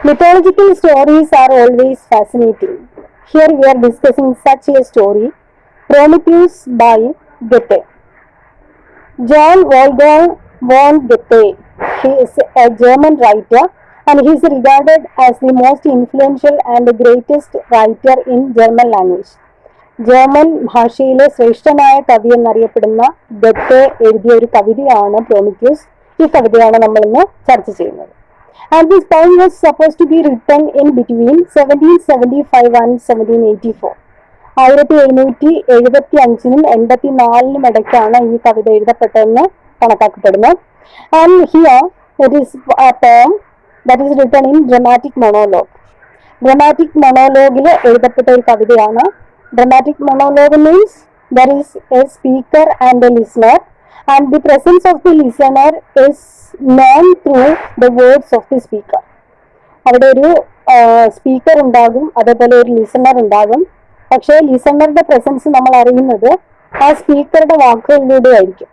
Mythological stories are always fascinating. Here we are discussing such a story, Prometheus by Goethe. John Wolfgang von Goethe. He is a German writer and he is regarded as the most influential and greatest writer in German language. German ഭാഷയിലെ ശ്രേഷ്ഠനായ കവി എന്നറിയപ്പെടുന്ന ഗത്തെ എഴുതിയ ഒരു കവിതയാണ് Prometheus. ഈ കവിതയാണ് നമ്മൾ ഇന്ന് ചർച്ച ചെയ്യുന്നത്. And this poem was supposed to be written in between 1775 and 1784. 1775-നും 84-നും ഇടയ്ക്കാണ് ഈ കവിത എഴുതപ്പെട്ടതെന്ന് കണക്കാക്കപ്പെടുന്നു. And here it is a poem that is written in dramatic monologue. Dramatic monologue-ൽ എഴുതപ്പെട്ട ഒരു കവിതയാണ്. Dramatic monologue means there is a speaker and a listener, and the presence of the listener is known through the words of the speaker. അവിടെ ഒരു speaker ഉണ്ടാകും, അതേപോലെ ഒരു listener ഉണ്ടാകും. പക്ഷേ ലിസണറുടെ പ്രസൻസ് നമ്മൾ അറിയുന്നത് ആ സ്പീക്കറുടെ വാക്കുകളിലൂടെ ആയിരിക്കും.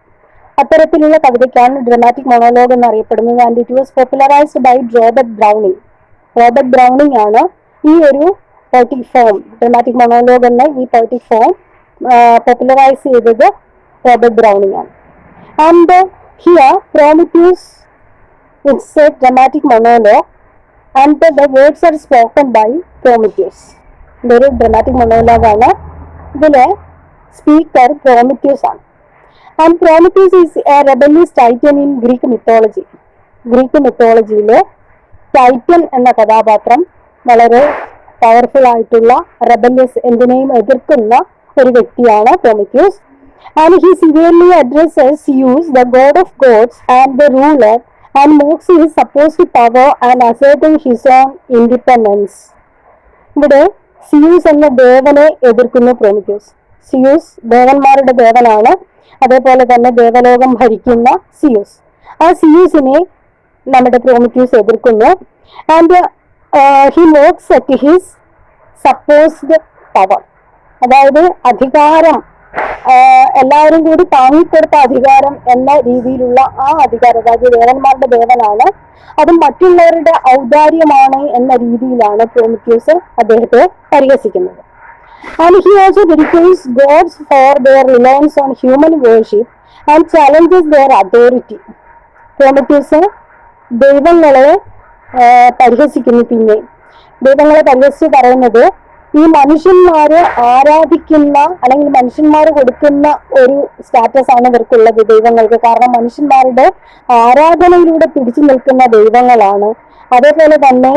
അത്തരത്തിലുള്ള കവിതയ്ക്കാണ് ഡ്രമാറ്റിക് മൊണോലോഗ് എന്നറിയപ്പെടുന്നത്. And it was popularised by Robert Browning. Robert Browning ആണ് ഈ ഒരു poetic form, dramatic monologue എന്ന ഈ poetic form popularize ചെയ്തത് റോബർട്ട് ബ്രൗണിംഗ് ആണ്. And here Prometheus it's a dramatic monologue and the words are spoken by Prometheus. ഇതൊരു dramatic monologue ആണ്. ഇതിലെ സ്പീക്കർ പ്രോമിത്യൂസ് ആണ്. And Prometheus is a rebellious titan in Greek mythology. Greek മിത്തോളജിയിലെ titan എന്ന കഥാപാത്രം വളരെ powerful ആയിട്ടുള്ള റെബല്യസ്, എന്തിനേയും എതിർക്കുന്ന ഒരു വ്യക്തിയാണ് Prometheus. And he severely addresses Zeus, the god of gods and the ruler, and mocks his supposed power and asserting his own independence. ഇവിടെ സിയൂസ് എന്ന ദേവനെ എതിർക്കുന്നു പ്രോമിത്യൂസ്. സിയൂസ് ദേവന്മാരുടെ ദേവനാണ്, അതേപോലെ തന്നെ ദേവലോകം ഭരിക്കുന്ന സിയൂസ്. ആ സിയൂസിനെ നമ്മുടെ പ്രോമിത്യൂസ് എതിർക്കുന്നു. And he looks at his supposed power, അതായത് അധികാരം, എല്ലാവരും കൂടി താങ്ങിക്കൊടുത്ത അധികാരം എന്ന രീതിയിലുള്ള ആ അധികാരം, അതായത് ദേവന്മാരുടെ ദേവനാണ്, അത് മറ്റുള്ളവരുടെ ഔദാര്യമാണ് എന്ന രീതിയിലാണ് പ്രോമിത്യൂസ് അദ്ദേഹത്തെ പരിഹസിക്കുന്നത്. And he also ridicules gods for their reliance on human worship and challenges their authority. Prometheus ദൈവങ്ങളെ പരിഹസിക്കുന്നു. പിന്നെ ദൈവങ്ങളെ പരിഹസിച്ച് പറയുന്നത് ഈ മനുഷ്യന്മാര് ആരാധിക്കുന്ന അല്ലെങ്കിൽ മനുഷ്യന്മാർ കൊടുക്കുന്ന ഒരു സ്റ്റാറ്റസ് ആണ് ഇവർക്കുള്ളത് ദൈവങ്ങൾക്ക്. കാരണം മനുഷ്യന്മാരുടെ ആരാധനയിലൂടെ പിടിച്ചു നിൽക്കുന്ന ദൈവങ്ങളാണ്. അതേപോലെ തന്നെ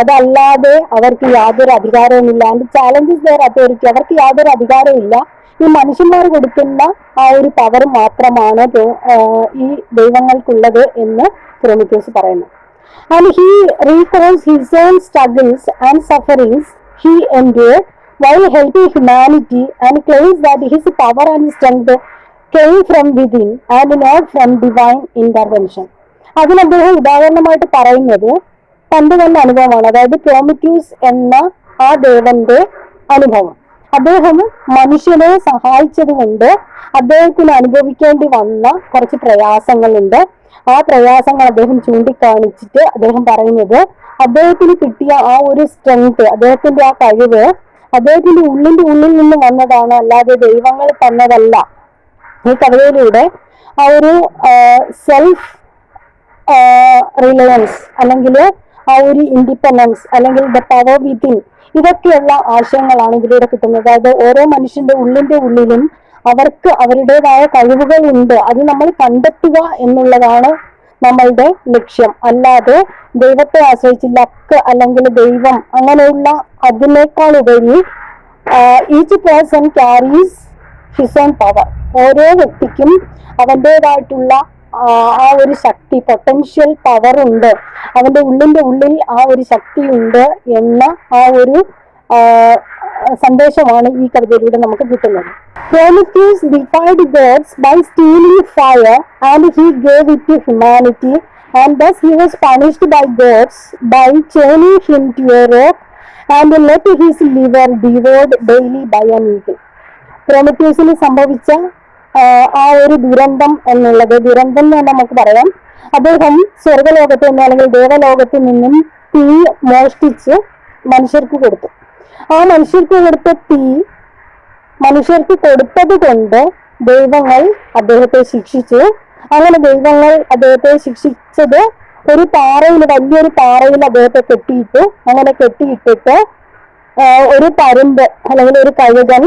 അതല്ലാതെ അവർക്ക് യാതൊരു അധികാരവുമില്ല. ആൻഡ് ചാലഞ്ചസ് ദെയർ അതോറിറ്റി, അവർക്ക് യാതൊരു അധികാരമില്ല. ഈ മനുഷ്യന്മാർ കൊടുക്കുന്ന ആ ഒരു പവർ മാത്രമാണ് ഈ ദൈവങ്ങൾക്കുള്ളത് എന്ന് പ്രോമിത്യൂസ് പറയുന്നു. And he recalls his own struggles and sufferings he endured while helping humanity, and claims that his power and strength came from within and not from divine intervention. അതിന് അദ്ദേഹം ഉദാഹരണമായിട്ട് പറയുന്നത് തന്റെ തന്നെ അനുഭവമാണ്. അതായത് പ്രോമിത്യൂസ് എന്ന ആ ദേവന്റെ അനുഭവം. അദ്ദേഹം മനുഷ്യനെ സഹായിച്ചത് കൊണ്ട് അദ്ദേഹത്തിന് അനുഭവിക്കേണ്ടി വന്ന കുറച്ച് പ്രയാസങ്ങളുണ്ട്. ആ പ്രയാസങ്ങൾ അദ്ദേഹം ചൂണ്ടിക്കാണിച്ചിട്ട് അദ്ദേഹം പറയുന്നത് അദ്ദേഹത്തിന് കിട്ടിയ ആ ഒരു സ്ട്രെങ്ത്, അദ്ദേഹത്തിന്റെ ആ കഴിവ് അദ്ദേഹത്തിന്റെ ഉള്ളിൽ നിന്ന് വന്നതാണ്, അല്ലാതെ ദൈവങ്ങൾ തന്നതല്ല. ഈ കവിതയിലൂടെ ആ ഒരു സെൽഫ് റിലയൻസ് അല്ലെങ്കിൽ ആ ഒരു ഇൻഡിപെൻഡൻസ് അല്ലെങ്കിൽ ദ പവർ വിത്തിൻ, ഇതൊക്കെയുള്ള ആശയങ്ങളാണ് ഇതിലൂടെ കിട്ടുന്നത്. അതായത് ഓരോ മനുഷ്യന്റെ ഉള്ളിലും അവർക്ക് അവരുടേതായ കഴിവുകളുണ്ട്. അത് നമ്മൾ കണ്ടെത്തുക എന്നുള്ളതാണ് നമ്മളുടെ ലക്ഷ്യം. അല്ലാതെ ദൈവത്തെ ആശ്രയിച്ച് ലക്ക് അല്ലെങ്കിൽ ദൈവം അങ്ങനെയുള്ള അതിനേക്കാൾ ഉപരി each person carries his own power. ഓരോ വ്യക്തിക്കും അവൻ്റെതായിട്ടുള്ള ആ ഒരു ശക്തി, പൊട്ടൻഷ്യൽ പവർ ഉണ്ട്, അവന്റെ ഉള്ളിൽ ആ ഒരു ശക്തിയുണ്ട് എന്ന ആ ഒരു സന്ദേശമാണ് ഈ കവിതയിലൂടെ നമുക്ക് കിട്ടുന്നത്. Prometheus defied gods by stealing fire and he gave it to humanity, and thus he was punished by gods by chaining him to a rock and let his liver devoured daily by an eagle. പ്രോമിത്യൂസിന് സംഭവിച്ച ആ ഒരു ദുരന്തം എന്ന് നമുക്ക് പറയാം. അദ്ദേഹം സ്വർഗലോകത്ത് നിന്ന് അല്ലെങ്കിൽ ദേവലോകത്ത് നിന്നും തീ മോഷ്ടിച്ച് മനുഷ്യർക്ക് കൊടുത്തു. ആ മനുഷ്യർക്ക് കൊടുത്ത തീ മനുഷ്യർക്ക് കൊടുത്തത് കൊണ്ട് ദൈവങ്ങൾ അദ്ദേഹത്തെ ശിക്ഷിച്ചു. അങ്ങനെ ദൈവങ്ങൾ അദ്ദേഹത്തെ ശിക്ഷിച്ചത് ഒരു പാറയിൽ, വലിയൊരു പാറയിൽ അദ്ദേഹത്തെ കെട്ടിയിട്ടു. അങ്ങനെ കെട്ടിയിട്ടിട്ട് ഒരു പരുന്ത് അല്ലെങ്കിൽ ഒരു കഴുകൻ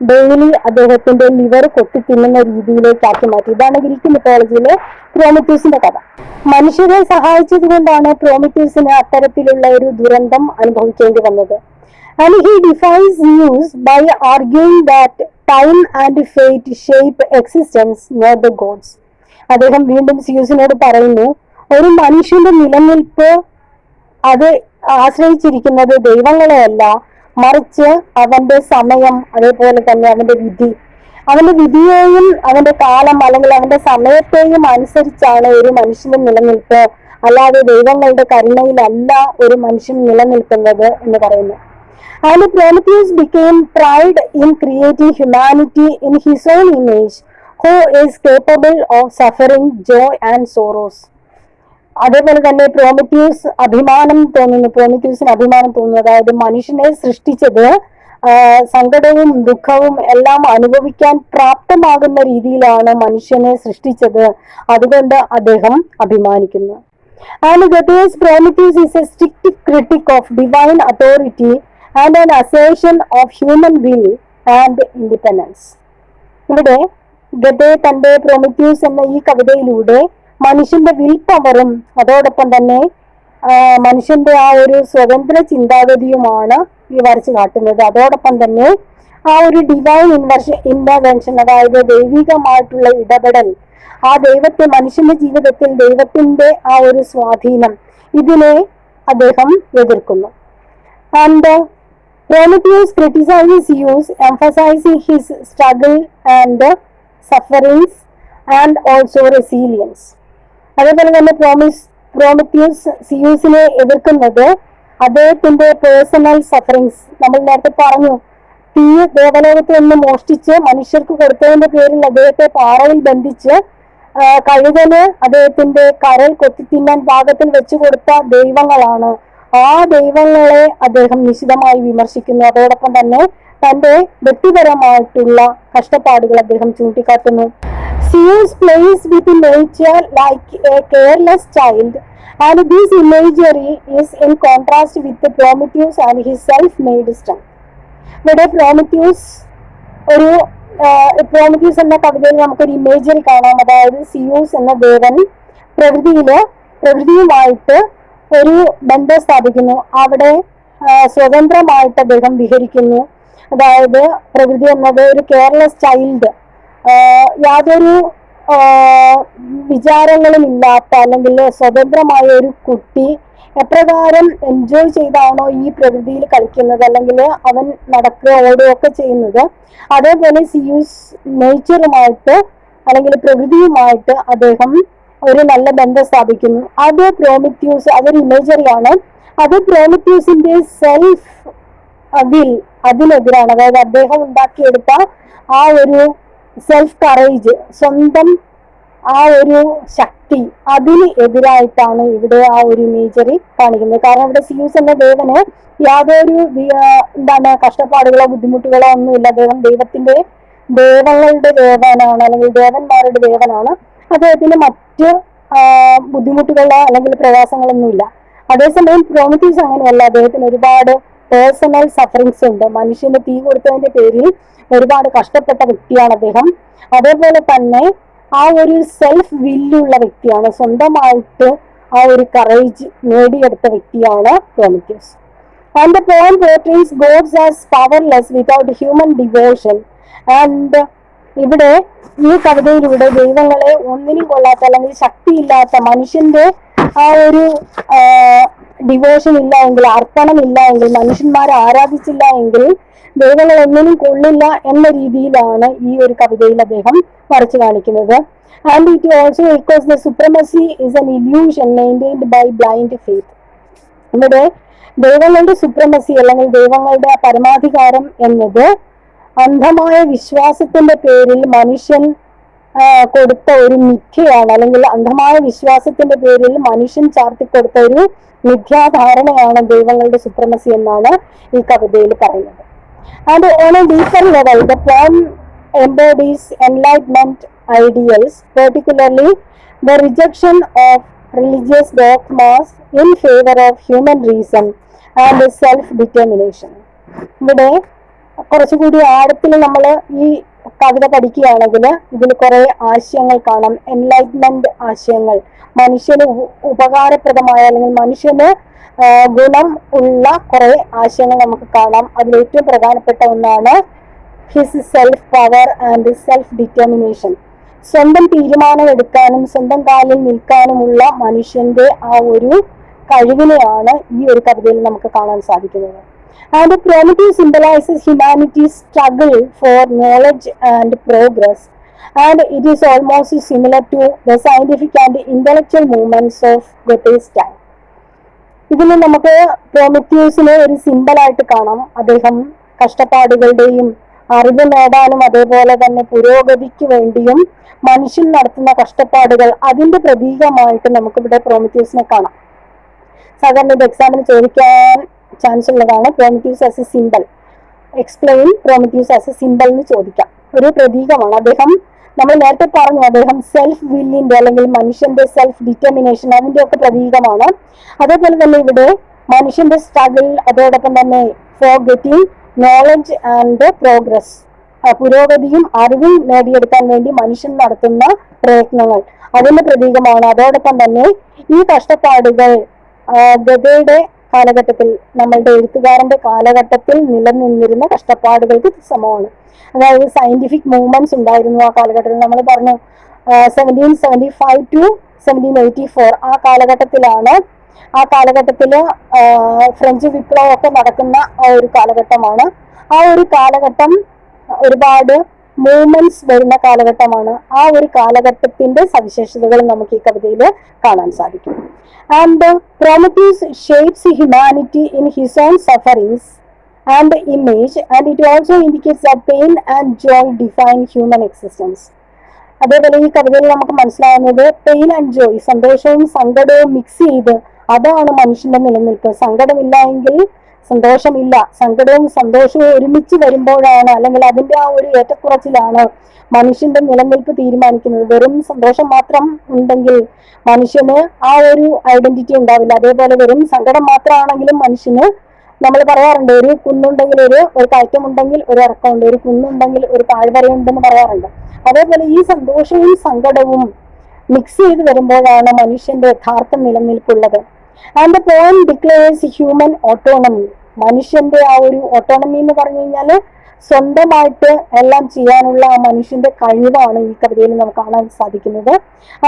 ഡെയിലി അദ്ദേഹത്തിന്റെ ലിവർ കൊത്തി തിന്നുന്ന രീതിയിലേക്ക് ആക്കി മാറ്റി. ഇതാണ് ഗ്രീക്ക് മിത്തോളജിയിലെ പ്രോമിത്യൂസിന്റെ കഥ. മനുഷ്യരെ സഹായിച്ചത് കൊണ്ടാണ് പ്രോമിത്യൂസിന് അത്തരത്തിലുള്ള ഒരു ദുരന്തം അനുഭവിക്കേണ്ടി വന്നത്. And he defies Zeus by arguing that time and fate shape existence, not the gods. അദ്ദേഹം വീണ്ടും സിയൂസിനോട് പറയുന്നു, ഒരു മനുഷ്യന്റെ നിലനിൽപ്പ് അത് ആശ്രയിച്ചിരിക്കുന്നത് ദൈവങ്ങളെയല്ല, മറിച്ച് അവന്റെ സമയം, അതേപോലെ തന്നെ അവന്റെ വിധിയെയും അവന്റെ കാലം അല്ലെങ്കിൽ അവന്റെ സമയത്തെയും അനുസരിച്ചാണ് ഒരു മനുഷ്യന്റെ നിലനിൽപ്പ്, അല്ലാതെ ദൈവങ്ങളുടെ കരുണയിലല്ല ഒരു മനുഷ്യൻ നിലനിൽക്കുന്നത് എന്ന് പറയുന്നു. And Prometheus became pride in creating humanity in his own image, who is capable of suffering, joy and sorrows. അതേപോലെ തന്നെ പ്രോമിത്യൂസിന് അഭിമാനം തോന്നുന്നു. അതായത് മനുഷ്യനെ സൃഷ്ടിച്ചത് സങ്കടവും ദുഃഖവും എല്ലാം അനുഭവിക്കാൻ പ്രാപ്തമാകുന്ന രീതിയിലാണ് മനുഷ്യനെ സൃഷ്ടിച്ചത്. അതുകൊണ്ട് അദ്ദേഹം അഭിമാനിക്കുന്നു. And Goethes Prometheus is a strict critic of divine authority and an assertion of human will and independence. ഇവിടെ ഗതെ തന്റെ പ്രോമിത്യൂസ് എന്ന ഈ കവിതയിലൂടെ മനുഷ്യന്റെ വിൽ പവറും അതോടൊപ്പം തന്നെ മനുഷ്യന്റെ ആ ഒരു സ്വതന്ത്ര ചിന്താഗതിയുമാണ് ഈ വരച്ചു കാട്ടുന്നത്. അതോടൊപ്പം തന്നെ ആ ഒരു ഡിവൈൻ ഇന്റർവെൻഷൻ, അതായത് ദൈവികമായിട്ടുള്ള ഇടപെടൽ, ആ ദൈവത്തെ മനുഷ്യന്റെ ജീവിതത്തിൽ ദൈവത്തിന്റെ ആ ഒരു സ്വാധീനം, ഇതിനെ അദ്ദേഹം എതിർക്കുന്നു. And Prometheus criticizes Zeus, emphasizing his struggle and sufferings and also resilience. അതേപോലെ തന്നെ പ്രോമിത്യൂസ് സിയൂസിനെ എതിർക്കുന്നത് അദ്ദേഹത്തിന്റെ പേഴ്സണൽ സഫറിങ്സ്. നമ്മൾ നേരത്തെ പറഞ്ഞു, തീ ദേവലോകത്തിൽ നിന്ന് മോഷ്ടിച്ച് മനുഷ്യർക്ക് കൊടുത്തതിന്റെ പേരിൽ അദ്ദേഹത്തെ പാറയിൽ ബന്ധിച്ച് കഴുകന് അദ്ദേഹത്തിന്റെ കരൾ കൊത്തിത്തിന്നാൻ പാകത്തിൽ വെച്ചു കൊടുത്ത ദൈവങ്ങളാണ്. ആ ദൈവങ്ങളെ അദ്ദേഹം നിശിതമായി വിമർശിക്കുന്നു. അതോടൊപ്പം തന്നെ തന്റെ വ്യക്തിപരമായിട്ടുള്ള കഷ്ടപ്പാടുകൾ അദ്ദേഹം ചൂണ്ടിക്കാട്ടുന്നു. Zeus plays with nature like a careless child, and this imagery is in contrast with Prometheus and his self-made strength. ഇവിടെ പ്രോമിത്യൂസ് എന്ന കവിതയിൽ നമുക്കൊരു ഇമേജറി കാണാം. അതായത് സിയൂസ് എന്ന ദേവൻ പ്രകൃതിയുമായിട്ട് ഒരു ബന്ധം സ്ഥാപിക്കുന്നു. അവിടെ സ്വതന്ത്രമായിട്ട് അദ്ദേഹം വിഹരിക്കുന്നു. അതായത് പ്രകൃതി എന്നത് ഒരു കെയർലെസ് ചൈൽഡ്, യാതൊരു വിചാരങ്ങളും ഇല്ലാത്ത അല്ലെങ്കിൽ സ്വതന്ത്രമായ ഒരു കുട്ടി എപ്രകാരം എൻജോയ് ചെയ്താണോ ഈ പ്രകൃതിയിൽ കളിക്കുന്നത്, അല്ലെങ്കിൽ അവൻ നടക്കുക ഓടുകയൊക്കെ ചെയ്യുന്നത്, അതേപോലെ സിയൂസ് നേച്ചറുമായിട്ട് അല്ലെങ്കിൽ പ്രകൃതിയുമായിട്ട് അദ്ദേഹം ഒരു നല്ല ബന്ധം സ്ഥാപിക്കുന്നു. അത് പ്രോമിത്യൂസ്, അതൊരു ഇമേജറിയാണ്. അത് പ്രോമിത്യൂസിന്റെ സെൽഫ് വിൽ അതിനെതിരാണ്. അതായത് അദ്ദേഹം ഉണ്ടാക്കിയെടുത്ത ആ ഒരു സെൽഫ് കറേജ്, സ്വന്തം ആ ഒരു ശക്തി, അതിന് എതിരായിട്ടാണ് ഇവിടെ ആ ഒരു ഇമേജറി കാണിക്കുന്നത്. കാരണം ഇവിടെ സിയൂസ് എന്ന ദേവന് യാതൊരു കഷ്ടപ്പാടുകളോ ബുദ്ധിമുട്ടുകളോ ഒന്നുമില്ല. അദ്ദേഹം ദേവങ്ങളുടെ ദേവനാണ്, അല്ലെങ്കിൽ ദേവന്മാരുടെ ദേവനാണ്. അദ്ദേഹത്തിന് മറ്റ് ബുദ്ധിമുട്ടുകളോ അല്ലെങ്കിൽ പ്രയാസങ്ങളൊന്നുമില്ല. അതേസമയം പ്രോമിത്യൂസ് അങ്ങനെയല്ല. അദ്ദേഹത്തിന് ഒരുപാട് പേഴ്സണൽ സഫറിങ്സ് ഉണ്ട്. മനുഷ്യന് തീ കൊടുത്തതിന്റെ പേരിൽ ഒരുപാട് കഷ്ടപ്പെട്ട വ്യക്തിയാണ് അദ്ദേഹം. അതേപോലെ തന്നെ ആ ഒരു സെൽഫ് വില്ലുള്ള വ്യക്തിയാണ്, സ്വന്തമായിട്ട് ആ ഒരു കറേജ് നേടിയെടുത്ത വ്യക്തിയാണ് Prometheus. And the poem portrays gods as powerless without human devotion. And ഇവിടെ ഈ കവിതയിലൂടെ ദൈവങ്ങളെ ഒന്നിനും കൊള്ളാത്ത അല്ലെങ്കിൽ ശക്തിയില്ലാത്ത, മനുഷ്യന്റെ ആ ഒരു ഡിവോഷൻ ഇല്ല എങ്കിൽ, അർപ്പണം ഇല്ല എങ്കിൽ, മനുഷ്യന്മാരെ ആരാധിച്ചില്ല എങ്കിൽ ദൈവങ്ങൾ ഒന്നിനും കൊള്ളില്ല എന്ന രീതിയിലാണ് ഈ ഒരു കവിതയിൽ അദ്ദേഹം വരച്ചു കാണിക്കുന്നത്. And it also echoes the supremacy is an illusion maintained by blind faith. ഇവിടെ ദൈവങ്ങളുടെ സുപ്രമസി അല്ലെങ്കിൽ ദൈവങ്ങളുടെ പരമാധികാരം എന്നത് അന്ധമായ വിശ്വാസത്തിന്റെ പേരിൽ മനുഷ്യൻ കൊടുത്ത ഒരു മിഥ്യയാണ്, അല്ലെങ്കിൽ അന്ധമായ വിശ്വാസത്തിന്റെ പേരിൽ മനുഷ്യൻ ചാർത്തിക്കൊടുത്ത ഒരു മിഥ്യാധാരണയാണ് ദൈവങ്ങളുടെ സുപ്രമസി എന്നാണ് ഈ കവിതയിൽ പറയുന്നത്. And on A deeper level the poem embodies enlightenment ideals, particularly the rejection of religious dogmas in favor of human reason and self-determination. ഇവിടെ കുറച്ചുകൂടി ആഴത്തിൽ നമ്മൾ ഈ കവിത പഠിക്കുകയാണെങ്കിൽ ഇതിൽ കുറെ ആശയങ്ങൾ കാണാം, എൻലൈറ്റ്മെന്റ് ആശയങ്ങൾ, മനുഷ്യന് ഉപകാരപ്രദമായ അല്ലെങ്കിൽ മനുഷ്യന് ഗുണം ഉള്ള കുറെ ആശയങ്ങൾ നമുക്ക് കാണാം. അതിൽ ഏറ്റവും പ്രധാനപ്പെട്ട ഒന്നാണ് his self power and self determination. സ്വന്തം തീരുമാനം എടുക്കാനും സ്വന്തം കാലിൽ നിൽക്കാനുമുള്ള മനുഷ്യന്റെ ആ ഒരു കഴിവിനെയാണ് ഈ ഒരു കവിതയിൽ നമുക്ക് കാണാൻ സാധിക്കുന്നത്. And Prometheus symbolises humanity's struggle for knowledge and progress, and it is almost similar to the scientific and intellectual movements of Goethe's time. ഇതിൽ നമുക്ക് പ്രോമിറ്റ്യൂസിനെ ഒരു സിംബലായിട്ട് കാണാം. അദ്ദേഹം കഷ്ടപ്പാടുകളുടെയും അറിവ് നേടാനും അതേപോലെ തന്നെ പുരോഗതിക്ക് വേണ്ടിയും മനുഷ്യൻ നടത്തുന്ന കഷ്ടപ്പാടുകൾ, അതിന്റെ പ്രതീകമായിട്ട് നമുക്കിവിടെ പ്രോമിറ്റ്യൂസിനെ കാണാം. സാധാരണ ഇത് എക്സാമിന് ചോദിക്കാൻ ചാൻസ് ഉള്ളതാണ്. Prometheus as a symbol, explain Prometheus as a symbol എന്ന് ചോദിക്കാം. ഒരു പ്രതീകമാണ്. അദ്ദേഹം, നമ്മൾ നേരത്തെ പറഞ്ഞു, അദ്ദേഹം സെൽഫ് വില്ലിന്റെ അല്ലെങ്കിൽ മനുഷ്യന്റെ സെൽഫ് ഡിറ്റർമിനേഷൻ അതിന്റെ ഒക്കെ പ്രതീകമാണ്. അതേപോലെ തന്നെ ഇവിടെ മനുഷ്യന്റെ സ്ട്രഗിൾ, അതോടൊപ്പം തന്നെ for getting knowledge and progress, പുരോഗതിയും അറിവും നേടിയെടുക്കാൻ വേണ്ടി മനുഷ്യൻ നടത്തുന്ന പ്രയത്നങ്ങൾ അതിന്റെ പ്രതീകമാണ്. അതോടൊപ്പം തന്നെ ഈ കഷ്ടപ്പാടുകൾ ഗതയുടെ കാലഘട്ടത്തിൽ, നമ്മളുടെ എഴുത്തുകാരന്റെ കാലഘട്ടത്തിൽ നിലനിന്നിരുന്ന കഷ്ടപ്പാടുകൾക്ക് സമമാണ്. അതായത് സയന്റിഫിക് മൂവ്മെന്റ്സ് ഉണ്ടായിരുന്നു ആ കാലഘട്ടത്തിൽ. നമ്മൾ പറഞ്ഞു 1775 to 1784 ആ കാലഘട്ടത്തിലാണ്. ആ കാലഘട്ടത്തില് ഫ്രഞ്ച് വിപ്ലവമൊക്കെ നടക്കുന്ന ആ ഒരു കാലഘട്ടമാണ്. ആ ഒരു കാലഘട്ടം ഒരുപാട് മൂവ്മെന്റ്സ് വരുന്ന കാലഘട്ടമാണ്. ആ ഒരു കാലഘട്ടത്തിന്റെ സവിശേഷതകൾ നമുക്ക് ഈ കവിതയിൽ കാണാൻ സാധിക്കും. And Prometheus shapes humanity in his own sufferings and image, and it also indicates that pain and joy define human existence. അതേപോലെ ഈ കവിതയിൽ നമുക്ക് മനസ്സിലാവുന്നത് പെയിൻ ആൻഡ് ജോയ്, സന്തോഷവും സങ്കടവും മിക്സ് ചെയ്ത് അതാണ് മനുഷ്യന്റെ നിലനിൽപ്പ്. സങ്കടമില്ല എങ്കിൽ സന്തോഷമില്ല. സങ്കടവും സന്തോഷവും ഒരുമിച്ച് വരുമ്പോഴാണ്, അല്ലെങ്കിൽ അതിന്റെ ആ ഒരു ഏറ്റക്കുറച്ചിലാണ് മനുഷ്യന്റെ നിലനിൽപ്പ് തീരുമാനിക്കുന്നത്. വെറും സന്തോഷം മാത്രം ഉണ്ടെങ്കിൽ മനുഷ്യന് ആ ഒരു ഐഡന്റിറ്റി ഉണ്ടാവില്ല. അതേപോലെ വെറും സങ്കടം മാത്രമാണെങ്കിലും മനുഷ്യന്, നമ്മൾ പറയാറുണ്ട്, ഒരു കുന്നുണ്ടെങ്കിൽ ഒരു കയറ്റമുണ്ടെങ്കിൽ ഒരു ഇറക്കമുണ്ട്, ഒരു കുന്നുണ്ടെങ്കിൽ ഒരു താഴ്വരയുണ്ടെന്ന് പറയാറുണ്ട്. അതേപോലെ ഈ സന്തോഷവും സങ്കടവും മിക്സ് ചെയ്ത് വരുമ്പോഴാണ് മനുഷ്യന്റെ യഥാർത്ഥ നിലനിൽപ്പുള്ളത്. And the poem declares human autonomy. മനുഷ്യന്റെ ആ ഒരു ഓട്ടോണമി എന്ന് പറഞ്ഞു കഴിഞ്ഞാല് സ്വന്തമായിട്ട് എല്ലാം ചെയ്യാനുള്ള ആ മനുഷ്യന്റെ കഴിവാണ് ഈ കവിതയിൽ നമുക്ക് കാണാൻ സാധിക്കുന്നത്.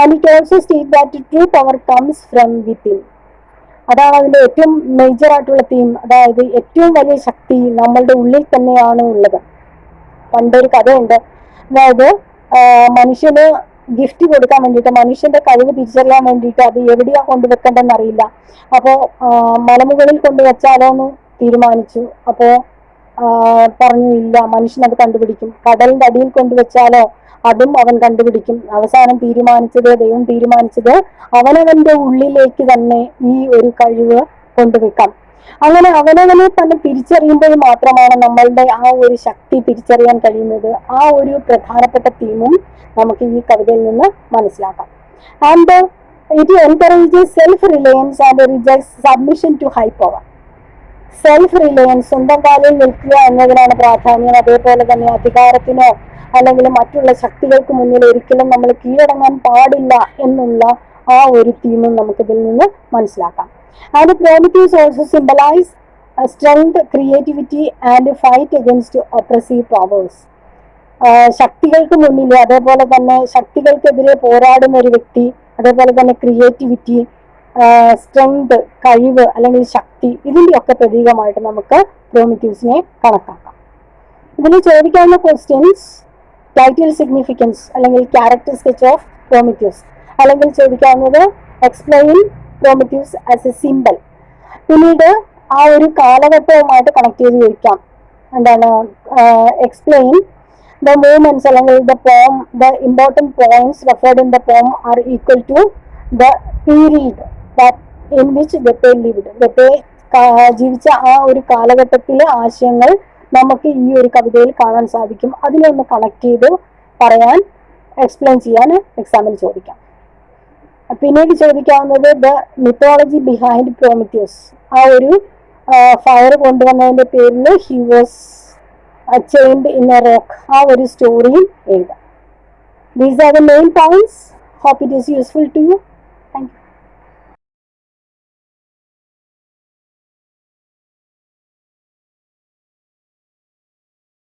And it also state that true power comes from within. അതാണ് അതിന്റെ ഏറ്റവും മേജർ ആയിട്ടുള്ള തീം. അതായത് ഏറ്റവും വലിയ ശക്തി നമ്മളുടെ ഉള്ളിൽ തന്നെയാണ് ഉള്ളത്. പണ്ടൊരു കഥയുണ്ട്. അതായത് മനുഷ്യന് ഗിഫ്റ്റ് കൊടുക്കാൻ വേണ്ടിയിട്ട്, മനുഷ്യന്റെ കഴിവ് തിരിച്ചറിയാൻ വേണ്ടിയിട്ട് അത് എവിടെയാ കൊണ്ടുവെക്കേണ്ടെന്ന് അറിയില്ല. അപ്പോ മലമുകളിൽ കൊണ്ടുവച്ചാലോ എന്ന് തീരുമാനിച്ചു. അപ്പോ പറഞ്ഞു ഇല്ല, മനുഷ്യൻ അത് കണ്ടുപിടിക്കും. കടലിന്റെ അടിയിൽ കൊണ്ടുവച്ചാലോ അതും അവൻ കണ്ടുപിടിക്കും. അവസാനം ദൈവം തീരുമാനിച്ചത് അവനവന്റെ ഉള്ളിലേക്ക് തന്നെ ഈ ഒരു കഴിവ് കൊണ്ടുവെക്കാം. അങ്ങനെ അവനവനെ തന്നെ തിരിച്ചറിയുമ്പോൾ മാത്രമാണ് നമ്മളുടെ ആ ഒരു ശക്തി തിരിച്ചറിയാൻ കഴിയുന്നത്. ആ ഒരു പ്രധാനപ്പെട്ട തീമും നമുക്ക് ഈ കവിതയിൽ നിന്ന് മനസ്സിലാക്കാം. And it encourages self reliance and rejects submission to high power. Self reliance, സ്വന്തം കാലിൽ നിൽക്കുക എന്നതിനാണ് പ്രാധാന്യം. അതേപോലെ തന്നെ അധികാരത്തിനോ അല്ലെങ്കിൽ മറ്റുള്ള ശക്തികൾക്ക് മുന്നിൽ ഒരിക്കലും നമ്മൾ കീഴടങ്ങാൻ പാടില്ല എന്നുള്ള ആ ഒരു തീമും നമുക്കിതിൽ നിന്ന് മനസ്സിലാക്കാം. And the Prometheus also symbolize strength, creativity and fight against oppressive powers. ശക്തികൾക്ക് മുന്നിൽ, അതേപോലെ തന്നെ ശക്തികൾക്കെതിരെ പോരാടുന്ന ഒരു വ്യക്തി, അതേപോലെ തന്നെ ക്രിയേറ്റിവിറ്റി, സ്ട്രെങ്ത്, കഴിവ് അല്ലെങ്കിൽ ശക്തി, ഇതിന്റെ ഒക്കെ പ്രതീകമായിട്ട് നമുക്ക് പ്രോമിത്യൂസിനെ കണക്കാക്കാം. ഇതിൽ ചോദിക്കാവുന്ന ക്വസ്റ്റ്യൻസ് ടൈറ്റിൽ സിഗ്നിഫിക്കൻസ് അല്ലെങ്കിൽ ക്യാരക്ടർ സ്കെച്ച് ഓഫ് പ്രോമിത്യൂസ്, അല്ലെങ്കിൽ ചോദിക്കാവുന്നത് explain Prometheus as a symbol. പിന്നീട് ആ ഒരു കാലഘട്ടവുമായിട്ട് കണക്ട് ചെയ്ത് ചോദിക്കാം. എന്താണ് എക്സ്പ്ലെയിൻ the movements അല്ലെങ്കിൽ the poem, the important points referred in the poem are equal to the period that in which ഗത്തെ lived. ഗത്തെ ജീവിച്ച ആ ഒരു കാലഘട്ടത്തിലെ ആശയങ്ങൾ നമുക്ക് ഈ ഒരു കവിതയിൽ കാണാൻ സാധിക്കും. അതിലൊന്ന് കണക്ട് ചെയ്ത് പറയാൻ, എക്സ്പ്ലെയിൻ ചെയ്യാൻ എക്സാമിൽ ചോദിക്കാം. പിന്നീട് ചോദിക്കാവുന്നത് ദ മിത്തോളജി ബിഹൈൻഡ് പ്രോമിത്യൂസ്. ആ ഒരു ഫയർ കൊണ്ടുവന്നതിന്റെ പേരിൽ he was chained in a rock, ആ ഒരു സ്റ്റോറിയും എഴുതാം. These are the main points. Hope it is useful to U.